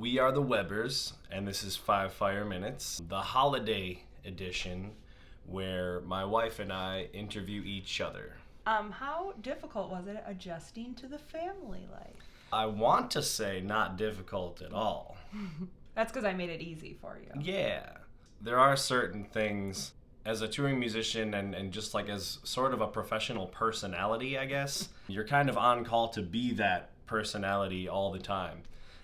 We are the Webers, and this is 5 Minutes, the holiday edition, where my wife and I interview each other. How difficult was it adjusting to the family life? I want to say not difficult at all. That's because I made it easy for you. Yeah. There are certain things, as a touring musician and just like as sort of a professional personality, I guess, you're kind of on call to be that personality all the time.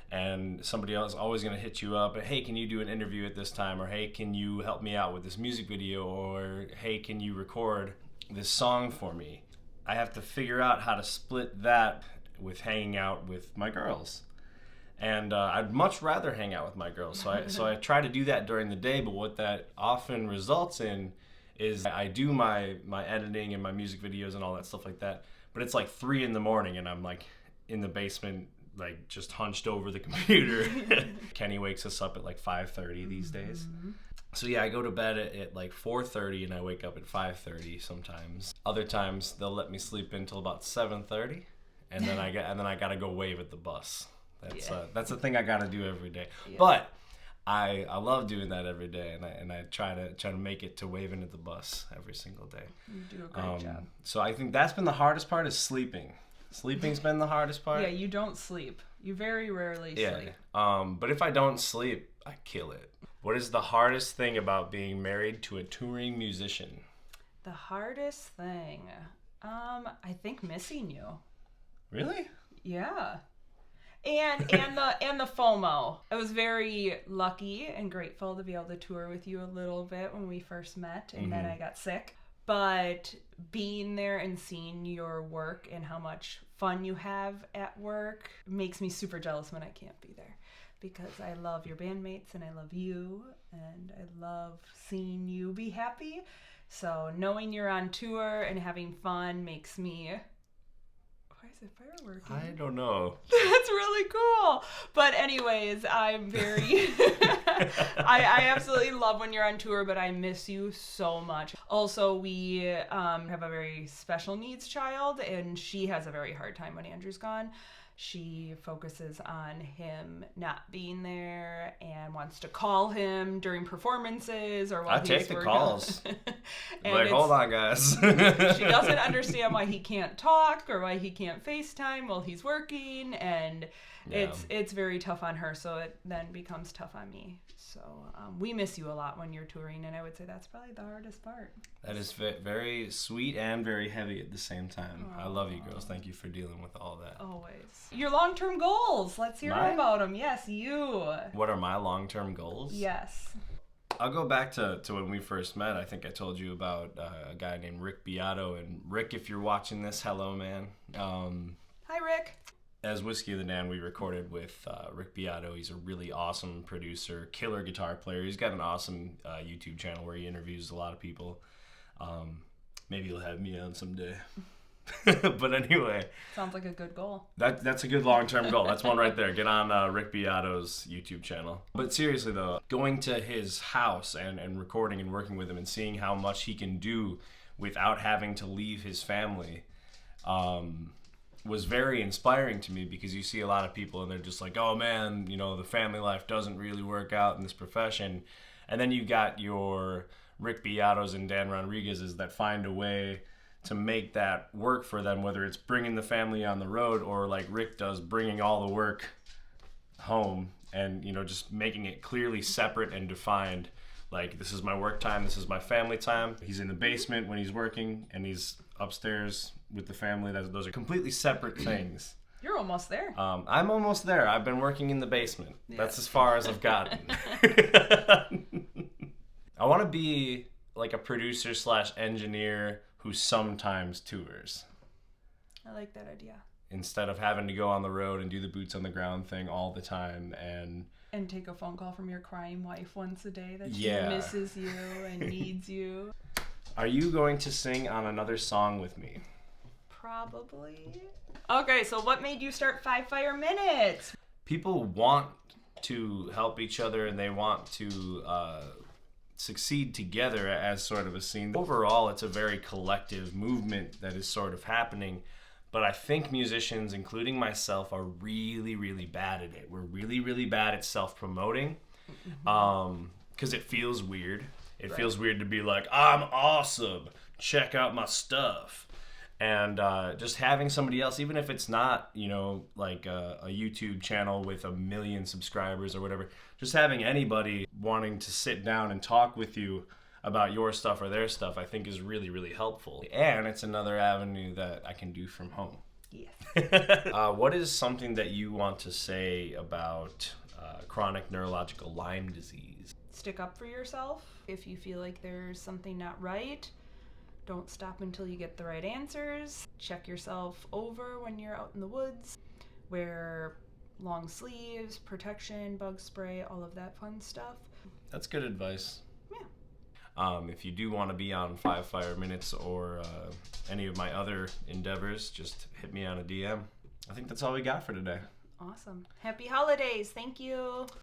And somebody else is always going to hit you up, hey, can you do an interview at this time? Or hey, can you help me out with this music video? Or hey, can you record this song for me? I have to figure out how to split that with hanging out with my girls. And I'd much rather hang out with my girls. So I try to do that during the day, but what that often results in is I do my editing and my music videos and all that stuff like that, but it's like 3 a.m. and I'm like in the basement, like just hunched over the computer. Kenny wakes us up at like 5:30 these days. So yeah, I go to bed at like 4:30 and I wake up at 5:30 sometimes. Other times they'll let me sleep until about 7:30, and then I gotta go wave at the bus. That's the thing I gotta do every day. Yeah. But I love doing that every day, and I try to make it to waving at the bus every single day. You do a great job. So I think that's been the hardest part, is sleeping. Sleeping's been the hardest part. Yeah, you don't sleep. You very rarely sleep. But if I don't sleep, I kill it. What is the hardest thing about being married to a touring musician? The hardest thing, I think missing you. Really? Yeah. And the FOMO. I was very lucky and grateful to be able to tour with you a little bit when we first met, and then I got sick. But being there and seeing your work and how much fun you have at work makes me super jealous when I can't be there, because I love your bandmates and I love you and I love seeing you be happy. So knowing you're on tour and having fun makes me... Why is it fireworks? I don't know. That's really cool. But anyways, I'm very... I absolutely love when you're on tour, but I miss you so much. Also, we have a very special needs child, and she has a very hard time when Andrew's gone. She focuses on him not being there and wants to call him during performances or while he's working. I take the calls. Like, hold on, guys. She doesn't understand why he can't talk or why he can't FaceTime while he's working, and it's very tough on her, so it then becomes tough on me. So we miss you a lot when you're touring, and I would say that's probably the hardest part. That is very sweet and very heavy at the same time. Aww. I love you girls. Thank you for dealing with all that. Always. Your long-term goals. Let's hear about them. Yes, you. What are my long-term goals? Yes. I'll go back to when we first met. I think I told you about a guy named Rick Beato. And Rick, if you're watching this, hello, man. Hi, Rick. As Whiskey of the Dan, we recorded with Rick Beato. He's a really awesome producer, killer guitar player. He's got an awesome YouTube channel where he interviews a lot of people. Maybe he'll have me on someday. But anyway. Sounds like a good goal. That's a good long-term goal. That's one right there. Get on Rick Beato's YouTube channel. But seriously, though, going to his house and recording and working with him and seeing how much he can do without having to leave his family was very inspiring to me, because you see a lot of people and they're just like, oh man, the family life doesn't really work out in this profession. And then you got your Rick Beatos and Dan Rodriguez's that find a way to make that work for them, whether it's bringing the family on the road or like Rick does, bringing all the work home and, just making it clearly separate and defined. Like, this is my work time, this is my family time. He's in the basement when he's working, and he's upstairs with the family. Those are completely separate things. You're almost there. I'm almost there. I've been working in the basement. Yeah. That's as far as I've gotten. I want to be like a producer / engineer who sometimes tours. I like that idea. Instead of having to go on the road and do the boots on the ground thing all the time and take a phone call from your crying wife once a day that she misses you and needs you. Are you going to sing on another song with me? Probably. Okay, so what made you start 5 Minutes? People want to help each other, and they want to succeed together as sort of a scene. Overall, it's a very collective movement that is sort of happening. But I think musicians, including myself, are really, really bad at it. We're really, really bad at self-promoting because it feels weird. It feels weird to be like, I'm awesome. Check out my stuff. And just having somebody else, even if it's not, you know, like a YouTube channel with 1 million subscribers or whatever, just having anybody wanting to sit down and talk with you about your stuff or their stuff, I think is really, really helpful. And it's another avenue that I can do from home. Yes. What is something that you want to say about chronic neurological Lyme disease? Stick up for yourself. If you feel like there's something not right, don't stop until you get the right answers. Check yourself over when you're out in the woods. Wear long sleeves, protection, bug spray, all of that fun stuff. That's good advice. Yeah. If you do want to be on 5 Fire Minutes or any of my other endeavors, just hit me on a DM. I think that's all we got for today. Awesome. Happy holidays. Thank you.